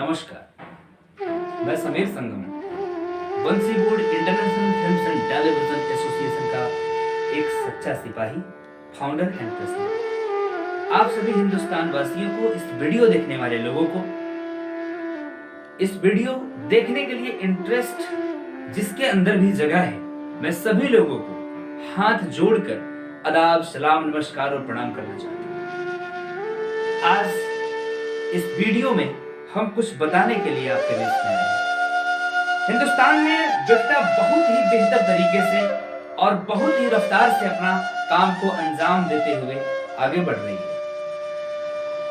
नमस्कार, मैं Sameer Sangam, Bansiboard international films and television association का एक सच्चा सिपाही, फाउंडर एंड प्रेसिडेंट। आप सभी हिंदुस्तान वासियों को, इस वीडियो देखने वाले लोगों को, इस वीडियो देखने के लिए इंटरेस्ट जिसके अंदर भी जगह है, मैं सभी लोगों को हाथ जोड़कर आदाब, सलाम, नमस्कार और प्रणाम करना चाहता हूं। आज इस वीडियो में हम कुछ बताने के लिए आपके बीच में आए हैं। हिंदुस्तान में विफ्टा बहुत ही बेहतर तरीके से और बहुत ही रफ्तार से अपना काम को अंजाम देते हुए आगे बढ़ रही है।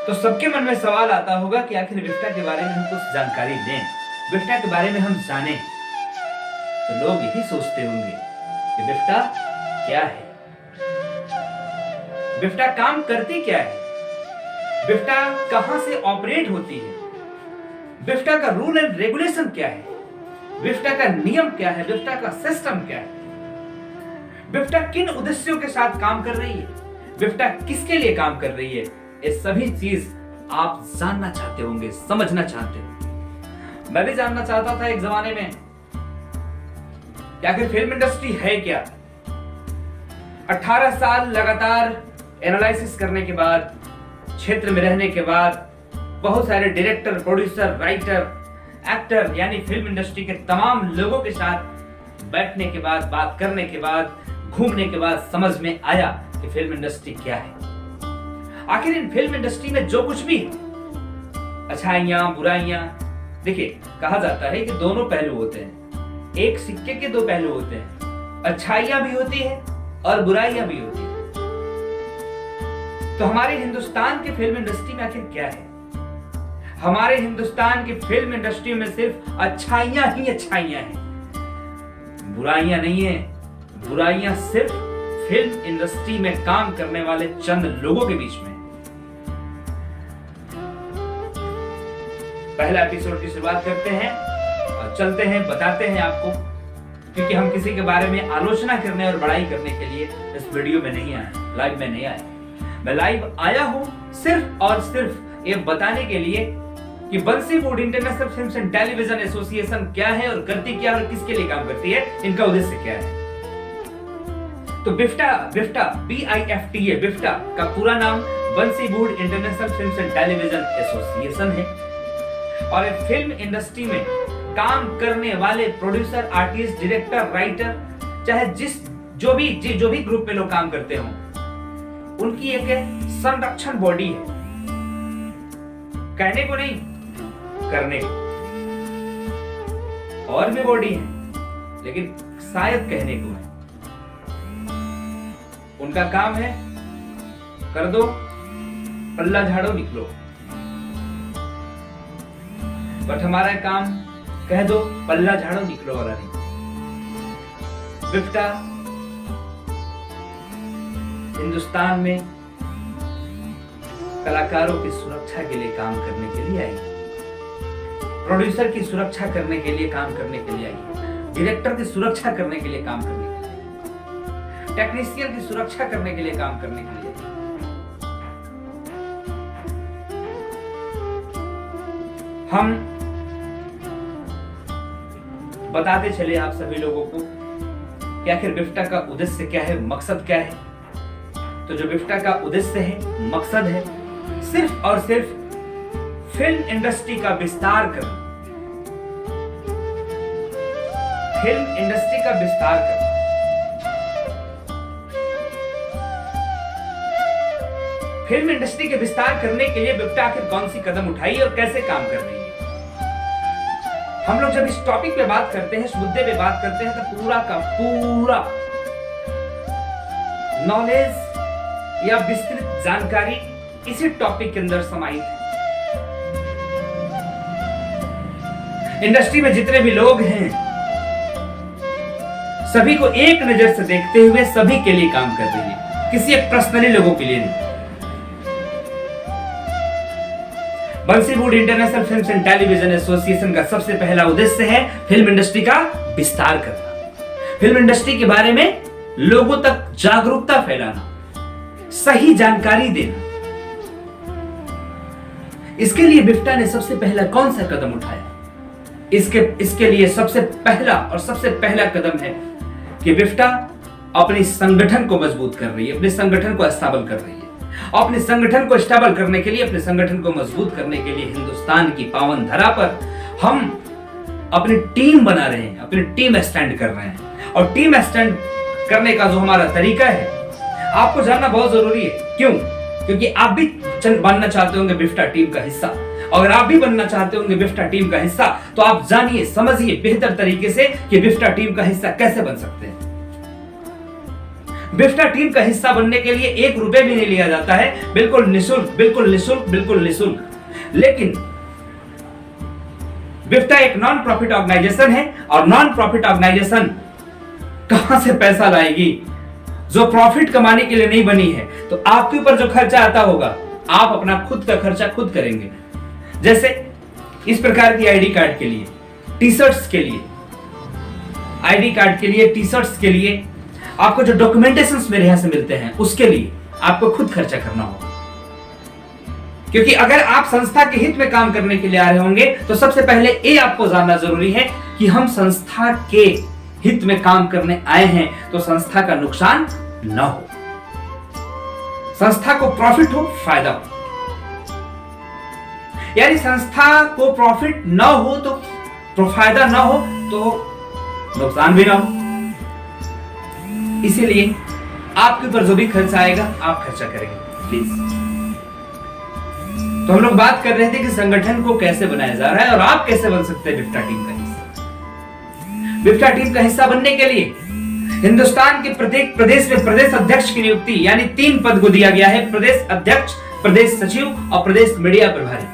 तो सबके मन में सवाल आता होगा कि आखिर विफ्टा के बारे में हम कुछ जानकारी दें, विफ्टा के बारे में हम जानें। तो लोग यही सोचते होंगे कि विफ्टा क्या है, विफ्टा काम करती क्या है, विफ्टा कहां से ऑपरेट होती है, विफ्टा का रूल एंड रेगुलेशन क्या है, विफ्टा का नियम क्या है, विफ्टा का सिस्टम क्या है, विफ्टा किन उद्देश्यों के साथ काम कर रही है, विफ्टा किसके लिए काम कर रही है, ये सभी चीज आप जानना चाहते होंगे, समझना चाहते हो। मैं भी जानना चाहता था एक जमाने में कि आखिर फिल्म इंडस्ट्री है क्या। 18 साल लगातार एनालिसिस करने के बाद, क्षेत्र में रहने के बाद, बहुत सारे डायरेक्टर, प्रोड्यूसर, राइटर, एक्टर यानी फिल्म इंडस्ट्री के तमाम लोगों के साथ बैठने के बाद, बात करने के बाद, घूमने के बाद समझ में आया कि फिल्म इंडस्ट्री क्या है। आखिर इन फिल्म इंडस्ट्री में जो कुछ भी अच्छाइयां, बुराइयां, देखिए कहा जाता है कि दोनों पहलू होते हैं, एक सिक्के के दो पहलू होते हैं, अच्छाइयां भी होती है और बुराइयां भी होती है। तो हमारे हिंदुस्तान की फिल्म इंडस्ट्री में आखिर क्या है? हमारे हिंदुस्तान की फिल्म इंडस्ट्री में सिर्फ अच्छाइयां ही अच्छाइयां हैं, बुराइयां नहीं है। बुराइयां सिर्फ फिल्म इंडस्ट्री में काम करने वाले चंद लोगों के बीच में। पहला एपिसोड की शुरुआत करते हैं और चलते हैं, बताते हैं आपको, क्योंकि हम किसी के बारे में आलोचना करने और बड़ाई करने के लिए इस वीडियो में नहीं आए, लाइव में नहीं आए। मैं लाइव आया हूं सिर्फ और सिर्फ ये बताने के लिए कि Bansiboard international films and television association क्या है और करती क्या है और किसके लिए काम करती है, इनका उद्देश्य क्या है। तो विफ्टा BIFTA विफ्टा का पूरा नाम Bansiboard international films and television association है और ये फिल्म इंडस्ट्री में काम करने वाले प्रोड्यूसर, आर्टिस्ट, डायरेक्टर, राइटर, चाहे जो भी ग्रुप में लोग काम करते हों, उनकी एक संरक्षण बॉडी है। कहने को नहीं, करने को। और भी बॉडी है लेकिन शायद कहने को है। उनका काम है कर दो, पल्ला झाड़ो, निकलो। बट हमारा काम कह दो, पल्ला झाड़ो, निकलो वाला नहीं। विफ्टा हिंदुस्तान में कलाकारों की सुरक्षा के लिए काम करने के लिए आई, प्रोड्यूसर की सुरक्षा करने के लिए काम करने के लिए आई, डायरेक्टर की सुरक्षा करने के लिए काम करने के लिए, टेक्नीशियन की सुरक्षा करने के लिए काम करने के लिए। हम बताते चले आप सभी लोगों को कि आखिर विफ्टा का उद्देश्य क्या है, मकसद क्या है। तो जो विफ्टा का उद्देश्य है, मकसद है, सिर्फ और सिर्फ फिल्म इंडस्ट्री का विस्तार करना, फिल्म इंडस्ट्री का विस्तार करना। फिल्म इंडस्ट्री के विस्तार करने के लिए विफ्टा आखिर कौन सी कदम उठाई और कैसे काम कर रही है। हम लोग जब इस टॉपिक पे बात करते हैं, इस मुद्दे पे बात करते हैं, तो पूरा का पूरा नॉलेज या विस्तृत जानकारी इसी टॉपिक के अंदर समाहित है। इंडस्ट्री में जितने भी लोग हैं, सभी को एक नजर से देखते हुए सभी के लिए काम कर रही है, किसी एक पर्सनली लोगों के लिए नहीं। Bansiboard international films and television association का सबसे पहला उद्देश्य है फिल्म इंडस्ट्री का विस्तार करना, फिल्म इंडस्ट्री के बारे में लोगों तक जागरूकता फैलाना, सही जानकारी देना। इसके लिए बिफ्टा ने सबसे पहला कौन सा कदम उठाया? इसके लिए सबसे पहला कदम है कि बिफ्टा अपने संगठन को मजबूत कर रही है, अपने संगठन को स्टेबल कर रही है। और अपने संगठन को स्टेबल करने के लिए, अपने संगठन को मजबूत करने के लिए हिंदुस्तान की पावन धरा पर हम अपनी टीम बना रहे हैं, अपनी टीम स्टैंड कर रहे हैं। और टीम स्टैंड करने का जो हमारा तरीका है आपको जानना बहुत जरूरी है। क्यों? क्योंकि आप भी बनना चाहते होंगे बिफ्टा टीम का हिस्सा। अगर आप भी बनना चाहते होंगे बिफ्टा टीम का हिस्सा तो आप जानिए, समझिए बेहतर तरीके से कि बिफ्टा टीम का हिस्सा कैसे बन सकते हैं। बिफ्टा टीम का हिस्सा बनने के लिए 1 रुपए भी नहीं लिया जाता है, बिल्कुल निःशुल्क। लेकिन बिफ्टा एक नॉन प्रॉफिट ऑर्गेनाइजेशन है और नॉन प्रॉफिट ऑर्गेनाइजेशन कहां से पैसा लाएगी जो प्रॉफिट कमाने के लिए नहीं बनी है? तो आपके ऊपर जो खर्चा आता होगा आप अपना खुद का खर्चा खुद करेंगे। जैसे इस प्रकार की आईडी कार्ड के लिए, टी-शर्ट्स के लिए, आईडी कार्ड के लिए, टी-शर्ट्स के लिए, आपको जो डॉक्यूमेंटेशंस मेरे यहां से मिलते हैं उसके लिए आपको खुद खर्चा करना होगा। क्योंकि अगर आप संस्था के हित में काम करने के लिए आ रहे होंगे तो सबसे पहले ये आपको जानना जरूरी है कि हम संस्था के हित में काम करने आए हैं तो संस्था का नुकसान न हो, संस्था को प्रॉफिट हो, फायदा हो। यानी संस्था को प्रॉफिट न हो तो फायदा न हो तो नुकसान भी ना हो। इसीलिए आपके ऊपर जो भी खर्चा आएगा आप खर्चा करेंगे प्लीज। तो हम लोग बात कर रहे थे कि संगठन को कैसे बनाया जा रहा है और आप कैसे बन सकते हैं बिफ्टा टीम का हिस्सा। बिफ्टा टीम का हिस्सा बनने के लिए हिंदुस्तान के प्रत्येक प्रदेश में प्रदेश अध्यक्ष की नियुक्ति यानी 3 पद को दिया गया है, प्रदेश अध्यक्ष, प्रदेश सचिव और प्रदेश मीडिया प्रभारी।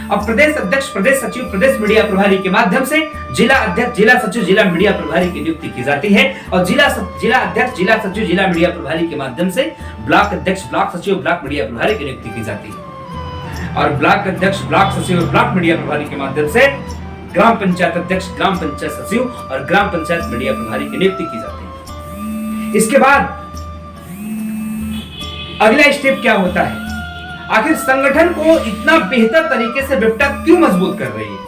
अब प्रदेश अध्यक्ष, प्रदेश सचिव, प्रदेश मीडिया प्रभारी के माध्यम से जिला अध्यक्ष, जिला सचिव, जिला मीडिया प्रभारी की नियुक्ति की जाती है और जिला अध्यक्ष, जिला सचिव, जिला मीडिया प्रभारी के माध्यम से ब्लॉक अध्यक्ष, ब्लॉक सचिव, ब्लॉक मीडिया प्रभारी की नियुक्ति की जाती है और ब्लॉक अध्यक्ष, ब्लॉक सचिव और ब्लॉक मीडिया प्रभारी के माध्यम से ग्राम पंचायत अध्यक्ष, ग्राम पंचायत सचिव और ग्राम पंचायत मीडिया प्रभारी की नियुक्ति की जाती है। इसके बाद अगला स्टेप क्या होता है? आखिर संगठन को इतना बेहतर तरीके से बिफ्टा क्यों मजबूत कर रही है?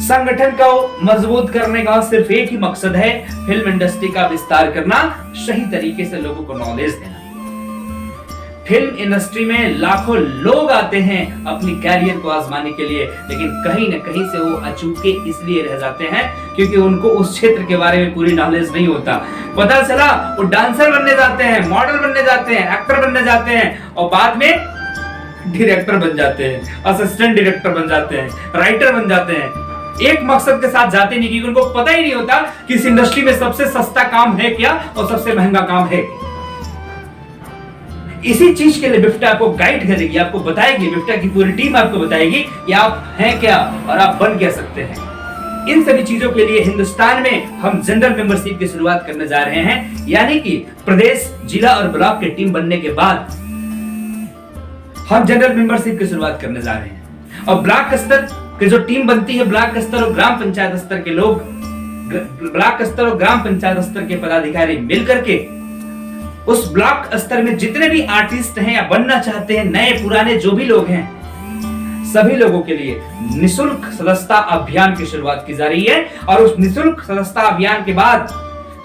संगठन को मजबूत करने का सिर्फ एक ही मकसद है, फिल्म इंडस्ट्री का विस्तार करना, सही तरीके से लोगों को नॉलेज देना। फिल्म इंडस्ट्री में लाखों लोग आते हैं अपनी कैरियर को आजमाने के लिए, लेकिन कहीं न कहीं से वो अचूके इसलिए रह जाते हैं क्योंकि उनको उस क्षेत्र के बारे में पूरी नॉलेज नहीं होता। पता चला वो डांसर बनने जाते हैं, मॉडल बनने जाते हैं, एक्टर बनने जाते हैं और बाद में डायरेक्टर बन जाते हैं, असिस्टेंट डायरेक्टर बन जाते हैं, राइटर बन जाते हैं। एक मकसद के साथ जाते नहीं क्योंकि उनको पता ही नहीं होता कि इस इंडस्ट्री में सबसे सस्ता काम है क्या और सबसे महंगा काम है क्या। इसी चीज के लिए बिफ्टा आपको गाइड करेगी, आपको बताएगी, बिफ्टा की पूरी टीम आपको बताएगी कि आप हैं क्या और आप बन क्या सकते हैं। इन सभी चीजों के लिए हिंदुस्तान में हम जनरल मेंबरशिप की शुरुआत करने जा रहे हैं, यानी कि प्रदेश, जिला और ब्लॉक की टीम बनने के बाद हम जनरल मेंबरशिप की शुरुआत करने जा रहे हैं। और ब्लॉक स्तर की जो टीम बनती है, ब्लॉक स्तर और ग्राम पंचायत स्तर के लोग, ब्लॉक स्तर और ग्राम पंचायत स्तर के पदाधिकारी मिलकर के उस ब्लॉक स्तर में जितने भी आर्टिस्ट हैं या बनना चाहते हैं, नए पुराने जो भी लोग हैं, सभी लोगों के लिए निशुल्क सदस्यता अभियान की शुरुआत की जा रही है। और उस निशुल्क सदस्यता अभियान के बाद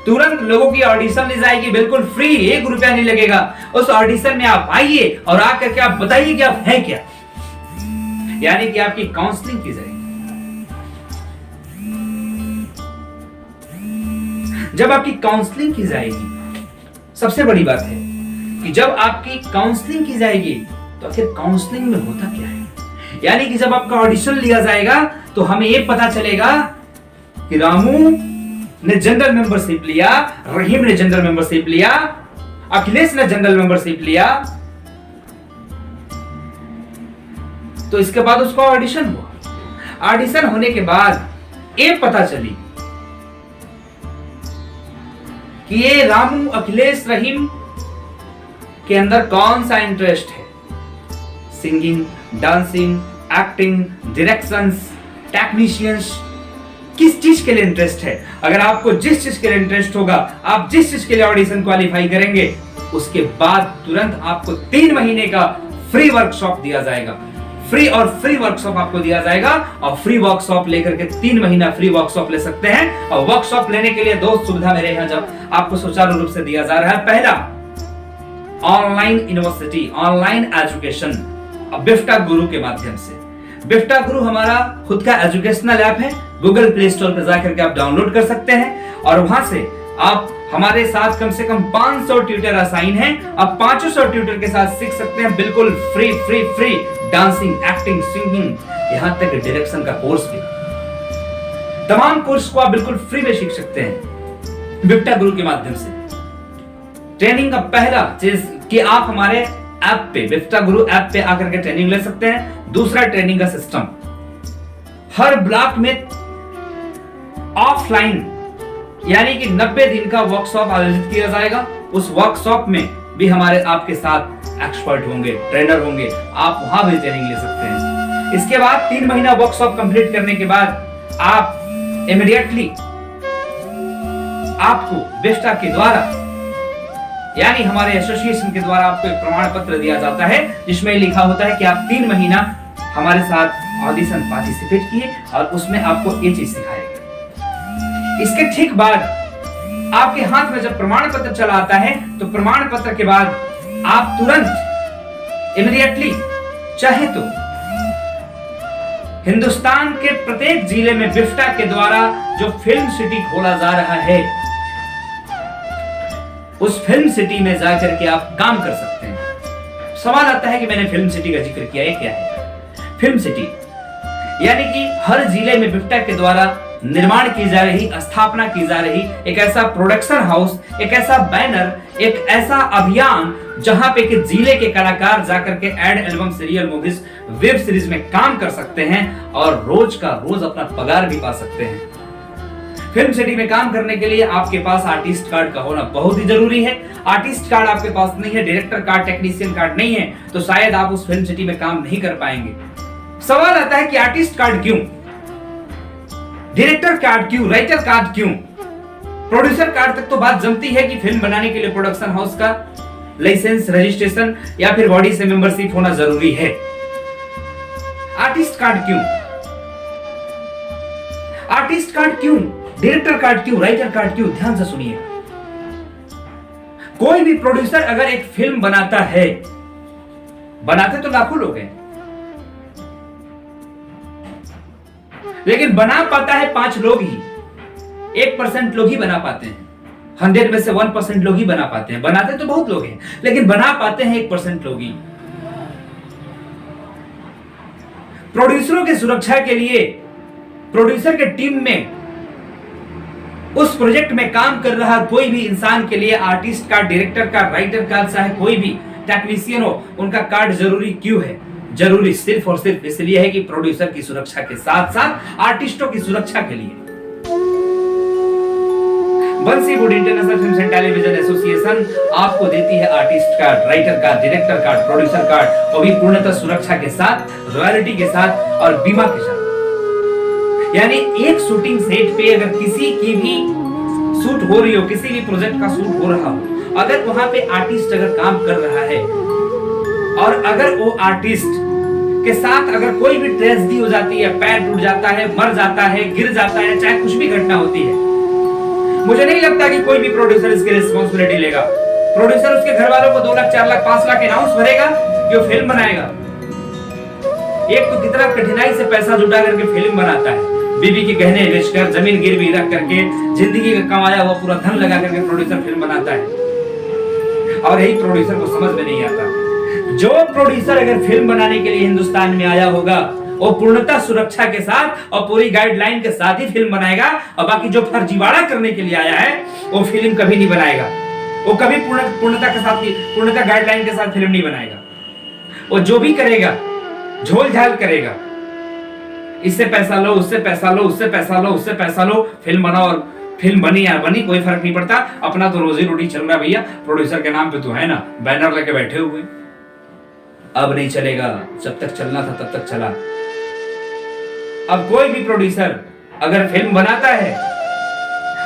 तुरंत लोगों की ऑडिशन ली जाएगी, बिल्कुल फ्री, 1 रुपया नहीं लगेगा। उस ऑडिशन में आप आइए और आकर के आप बताइए कि आप हैं क्या, यानी कि आपकी काउंसलिंग की जाएगी। जब आपकी काउंसलिंग की जाएगी, सबसे बड़ी बात है कि जब आपकी काउंसलिंग की जाएगी तो आखिर काउंसलिंग में होता क्या है, यानी कि जब आपका ऑडिशन लिया जाएगा तो हमें यह पता चलेगा कि रामू ने जनरल मेंबरशिप लिया, रहीम ने जनरल मेंबरशिप लिया, अखिलेश ने जनरल मेंबरशिप लिया। तो इसके बाद उसका ऑडिशन हुआ। ऑडिशन होने के बाद ये पता चली कि ये रामू, अखिलेश, रहीम के अंदर कौन सा इंटरेस्ट है, singing, dancing, acting, directions, technicians, किस चीज के लिए इंटरेस्ट है। अगर आपको जिस चीज के लिए इंटरेस्ट होगा, आप जिस चीज के लिए ऑडिशन क्वालिफाई करेंगे, उसके बाद तुरंत आपको 3 महीने का फ्री वर्कशॉप दिया जाएगा। फ्री वर्कशॉप आपको दिया जाएगा और फ्री वर्कशॉप लेकर के 3 महीना फ्री वर्कशॉप ले सकते हैं। और वर्कशॉप लेने के लिए 2 सुविधा मेरे यहाँ जब आपको सुचारू रूप से दिया जा रहा है। पहला, ऑनलाइन यूनिवर्सिटी, ऑनलाइन एजुकेशन बिफ्टा गुरु के माध्यम से। बिफ्टा गुरु हमारा खुद का एजुकेशनल ऐप है। गूगल प्ले स्टोर पर जाकर के आप डाउनलोड कर सकते हैं और वहां से आप हमारे साथ कम से कम 500 ट्यूटर असाइन हैं। आप 500 ट्यूटर के साथ सीख सकते हैं बिल्कुल फ्री डांसिंग, एक्टिंग, सिंगिंग, यहां तक डायरेक्शन का कोर्स भी। तमाम कोर्स को आप बिल्कुल फ्री में सीख सकते हैं बिफ्टा गुरु के माध्यम से। ट्रेनिंग का पहला चीज कि आप हमारे ऐप पे, बिफ्टा गुरु ऐप पे आकर के ट्रेनिंग ले सकते हैं। दूसरा, ट्रेनिंग का सिस्टम, हर ब्लॉक में ऑफलाइन यानी कि 90 दिन का वर्कशॉप आयोजित किया जाएगा। उस वर्कशॉप में भी हमारे आपके साथ एक्सपर्ट होंगे, ट्रेनर होंगे, आप वहां भी ट्रेनिंग ले सकते हैं। इसके बाद 3 महीना वर्कशॉप कंप्लीट करने के बाद आप इमीडिएटली आपको बिफ्टा के द्वारा यानी हमारे एसोसिएशन के द्वारा आपको एक प्रमाण पत्र दिया जाता है जिसमें लिखा होता है कि आप 3 महीना हमारे साथ ऑडिशन पार्टिसिपेट किए और उसमें आपको ये चीज सिखाया गया। इसके ठीक बाद आपके हाथ में जब प्रमाण पत्र चला आता है तो प्रमाण पत्र के बाद आप तुरंत इमीडिएटली चाहे तो हिंदुस्तान के प्रत्येक जिले में बिफ्टा के द्वारा जो फिल्म सिटी खोला जा रहा है उस फिल्म सिटी में जाकर के आप काम कर सकते हैं। सवाल आता है कि मैंने फिल्म सिटी का जिक्र किया, ये क्या है? फिल्म सिटी यानी कि हर जिले में बिफ्टा के द्वारा निर्माण की जा रही, स्थापना की जा रही एक ऐसा प्रोडक्शन हाउस, एक ऐसा बैनर, एक ऐसा अभियान जहां पे कि जिले के कलाकार जाकर के ad, album, serial, movies, web series में काम कर सकते हैं और रोज का रोज अपना पगार भी पा सकते हैं। फिल्म सिटी में काम करने के लिए आपके पास आर्टिस्ट कार्ड का होना बहुत ही जरूरी है। आर्टिस्ट कार्ड आपके पास नहीं है, डायरेक्टर कार्ड, टेक्नीशियन कार्ड नहीं है, तो शायद आप उस फिल्म सिटी में काम नहीं कर पाएंगे। सवाल आता है कि आर्टिस्ट कार्ड क्यों, डायरेक्टर कार्ड क्यों, राइटर कार्ड क्यों? प्रोड्यूसर कार्ड तक तो बात जमती है कि फिल्म बनाने के लिए प्रोडक्शन हाउस का लाइसेंस, रजिस्ट्रेशन या फिर बॉडी से मेंबरशिप होना जरूरी है। आर्टिस्ट कार्ड क्यों? आर्टिस्ट कार्ड क्यों, डायरेक्टर कार्ड क्यों, राइटर कार्ड क्यों? ध्यान से सुनिए। कोई भी प्रोड्यूसर अगर एक फिल्म बनाता है, बनाते तो लाखों लोग हैं, लेकिन बना पाता है 5 लोग ही, 1% लोग ही बना पाते हैं। 100 में से 1% लोग ही बना पाते हैं। बनाते तो बहुत लोग हैं, लेकिन बना पाते हैं 1% लोग ही। प्रोड्यूसरों की सुरक्षा के लिए प्रोड्यूसर के टीम में उस प्रोजेक्ट में काम कर रहा कोई भी इंसान के लिए artist card, director card, writer card, चाहे कोई भी टेक्नीशियन हो, उनका कार्ड जरूरी क्यों है? जरूरी सिर्फ और सिर्फ इसलिए है कि प्रोड्यूसर की सुरक्षा के साथ साथ आर्टिस्टों की सुरक्षा के लिए। Bansiwood international film and television association आपको देती है artist card, writer card, director card, producer card, और भी पूर्णतः सुरक्षा के साथ, रॉयल्टी के साथ और बीमा के साथ। यानी एक शूटिंग सेट पे अगर किसी की भी शूट हो रही हो, किसी भी प्रोजेक्ट का शूट हो रहा हो, अगर वहां पे आर्टिस्ट अगर काम कर रहा है और अगर वो आर्टिस्ट के साथ अगर कोई भी ट्रेजेडी हो जाती है, पैर टूट जाता है, मर जाता है, गिर जाता है, चाहे कुछ भी घटना होती है, मुझे नहीं लगता कि कोई भी प्रोड्यूसर इसकी रिस्पांसिबिलिटी लेगा। प्रोड्यूसर उसके घर वालों को 2 लाख, 4 लाख, 5 लाख अनाउंस भरेगा कि वो फिल्म बनाएगा। एक तो कितना कठिनाई से पैसा जुटा करके फिल्म बनाता है, बीवी के गहने बेचकर, जमीन गिरवी रख करके, जिंदगी का कमाया हुआ पूरा धन लगा करके प्रोड्यूसर फिल्म बनाता है, और यही प्रोड्यूसर को समझ में नहीं आता। जो प्रोड्यूसर अगर फिल्म बनाने के लिए हिंदुस्तान में आया होगा वो पूर्णतः सुरक्षा के साथ और पूरी गाइडलाइन के साथ ही फिल्म बनाएगा, और बाकी जो फर्जीवाड़ा करने के लिए आया है वो फिल्म कभी नहीं बनाएगा। वो कभी पूर्णता के साथ, पूर्णतः गाइडलाइन के साथ फिल्म नहीं बनाएगा। वो जो भी करेगा झोल झाल करेगा, इससे पैसा लो, उससे पैसा लो, उससे पैसा लो, उससे पैसा लो, फिल्म बनाओ, और फिल्म बनी या बनी कोई फर्क नहीं पड़ता, अपना तो रोजी रोटी चल रहा है भैया, प्रोड्यूसर के नाम पे तो है ना, बैनर लेके बैठे हुए। अब नहीं चलेगा, जब तक चलना था तब तक चला। अब कोई भी प्रोड्यूसर अगर फिल्म बनाता है,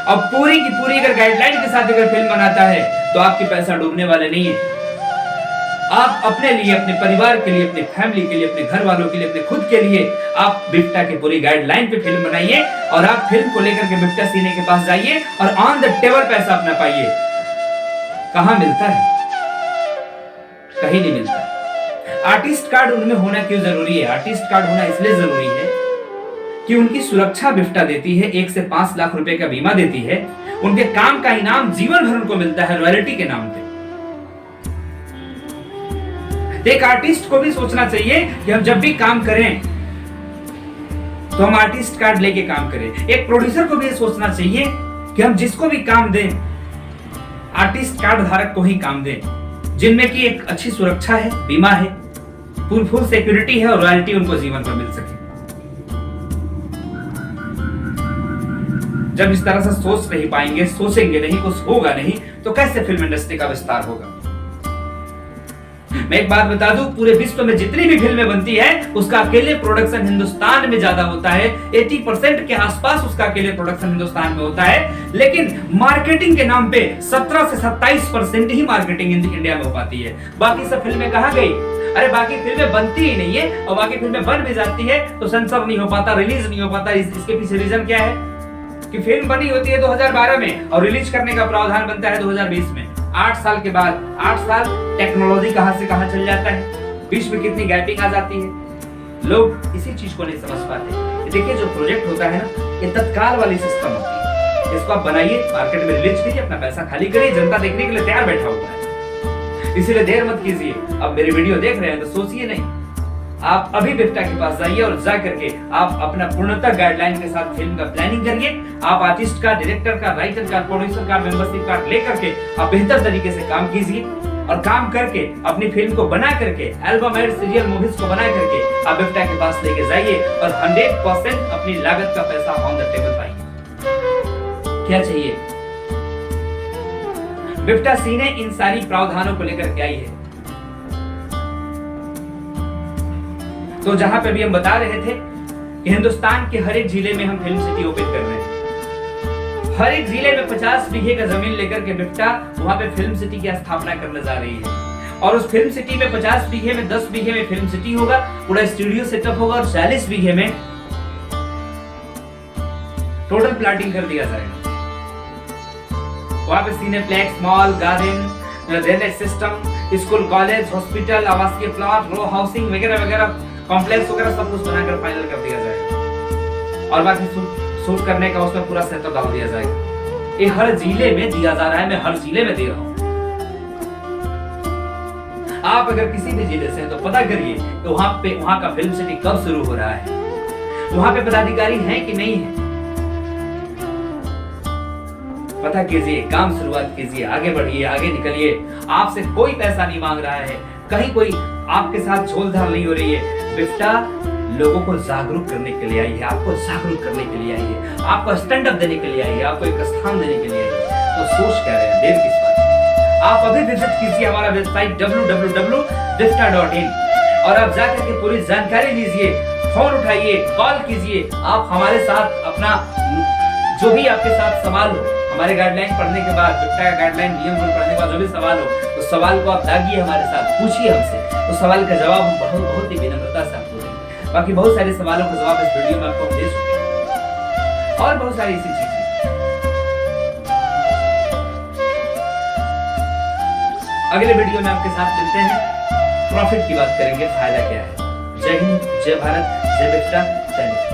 अब पूरी की पूरी अगर गाइडलाइन के साथ अगर फिल्म बनाता है, तो आपके पैसा डूबने वाले नहीं है। आप अपने लिए, अपने परिवार के लिए, अपने फैमिली के लिए, अपने घर वालों के लिए, अपने खुद के लिए आप बिफ्टा की पूरी गाइडलाइन पे फिल्म बनाइए और आप फिल्म को लेकर के बिफ्टा सीने के पास जाइए और ऑन द टेबल पैसा अपना पाइए। कहां मिलता है? कहीं नहीं मिलता। आर्टिस्ट कार्ड उनमें होना क्यों जरूरी है? आर्टिस्ट कार्ड होना इसलिए जरूरी है कि उनकी सुरक्षा बिफ्टा देती है, 1 से 5 लाख रुपए का बीमा देती है। उनके काम का इनाम जीवन भर उनको मिलता है रॉयल्टी के नाम पे। एक आर्टिस्ट को भी सोचना चाहिए कि हम जब भी काम करें तो हम आर्टिस्ट कार्ड लेके काम करें। एक प्रोड्यूसर को भी सोचना चाहिए कि हम जिसको भी काम दें आर्टिस्ट कार्ड धारक को ही काम दें, जिनमें की एक अच्छी सुरक्षा है, बीमा है, फुल सिक्योरिटी है और रॉयल्टी उनको जीवन भर मिल सके। जब इस तरह से सोच नहीं पाएंगे, सोचेंगे नहीं, कुछ होगा नहीं, तो कैसे फिल्म इंडस्ट्री का विस्तार होगा? मैं एक बात बता दूं, पूरे विश्व में जितनी भी फिल्में बनती है उसका अकेले प्रोडक्शन हिंदुस्तान में ज्यादा होता है। 80% के आसपास उसका अकेले प्रोडक्शन हिंदुस्तान में होता है, लेकिन मार्केटिंग के नाम पे 17 से 27% ही मार्केटिंग इंडिया में हो पाती है। बाकी सब फिल्में कहां गई? अरे बाकी फिल्में बनती ही नहीं है, और बाकी फिल्में बन भी जाती है तो सेंसर नहीं हो पाता, रिलीज नहीं हो पाता। इसके पीछे रीजन क्या है कि फिल्म बनी होती है 2012 में और रिलीज करने का प्रावधान बनता है 2020 में। 8 साल के बाद, 8 साल टेक्नोलॉजी कहां से कहां चल जाता है, बीच में कितनी गैपिंग आ जाती है। लोग इसी चीज को नहीं समझ पाते। देखिए जो प्रोजेक्ट होता है ना, ये तत्काल वाली सिस्टम होती है। इसको आप बनाइए, मार्केट में रिलीज कीजिए, अपना पैसा खाली करिए, जनता देखने के लिए तैयार बैठा हुआ है। इसीलिए देर मत कीजिए। अब मेरी वीडियो देख रहे हैं तो सोचिए नहीं, आप अभी बिफ्टा के पास जाइए और जा करके आप अपना पूर्णतः गाइडलाइन के साथ फिल्म का प्लानिंग करिए। आप आर्टिस्ट का, डायरेक्टर का, राइटर का, प्रोड्यूसर का मेंबरशिप कार्ड लेकर के आप बेहतर तरीके से काम कीजिए और काम करके अपनी फिल्म को बना करके, एल्बम एड सीरियल मूवीज को बना करके आप बिफ्टा के पास लेके जाइए और 100% अपनी लागत का पैसा ऑन द टेबल पाइए। क्या चाहिए? बिफ्टा सीने इन सारी प्रावधानों को लेकर के आई है। तो जहां पे भी हम बता रहे थे कि हिंदुस्तान के हर एक जिले में हम फिल्म सिटी ओपन कर रहे हैं। हर एक जिले में 50 बीघे का जमीन लेकर के बिफ्टा वहां पे फिल्म सिटी की स्थापना करने जा रही है। और उस फिल्म सिटी में 50 बीघे में 10 बीघे में फिल्म सिटी होगा, पूरा स्टूडियो सेटअप होगा और 40 बीघे में टोटल प्लाटिंग कर दिया जाएगा। वहां पे cineplex, mall, garden, drainage system, school, college, hospital, आवासीय प्लॉट, रो हाउसिंग वगैरह वगैरह, कॉम्प्लेक्स वगैरह सब कुछ बनाकर फाइनल कर दिया जाएगा और बाकी शूट करने का उसमें पूरा सेटअप डाल दिया जाएगा। ये हर जिले में दिया जा रहा है, मैं हर जिले में दे रहा हूं। आप अगर किसी भी जिले से हैं तो पता करिए तो वहां का फिल्म सिटी कब शुरू हो रहा है, वहां पे पदाधिकारी हैं कि नहीं है। पता कीजिए, काम शुरुआत कीजिए, आगे बढ़िए, आगे निकलिए। आपसे कोई पैसा नहीं मांग रहा है, कहीं कोई आपके साथ झोल-झाल नहीं हो रही है। बिफ्टा लोगों को जागरूक करने के लिए आई है, आपको जागरूक करने के लिए आई है, आपको स्टैंड अप देने के लिए आई है, आपको एक स्थान देने के लिए आई है। तो सोच क्या रहे हैं, देर किस बात है? आप अभी विजिट कीजिए हमारा वेबसाइट www.bifta.in और आप जाकर के पूरी जानकारी लीजिए, फोन उठाइए, कॉल कीजिए। आप हमारे साथ अपना जो भी आपके साथ सवाल हो, हमारे गाइडलाइन पढ़ने के बाद, बिफ्टा का गाइडलाइन नियम पढ़ने के बाद जो भी सवाल हो, तो सवाल को आप दागिए हमारे साथ, पूछिए हमसे। तो सवाल का जवाब हम बहुत ही विनम्रता से आपको देंगे। बाकी बहुत सारे सवालों का जवाब इस वीडियो में आपको हम दे चुके हैं और बहुत सारी ऐसी चीजें। अगले वीडियो में आपके साथ मिलते हैं, प्रॉफिट की बात करेंगे, फायदा क्या है। जय हिंद, जय भारत, जय बिफ्टा, जय बिफ्टा।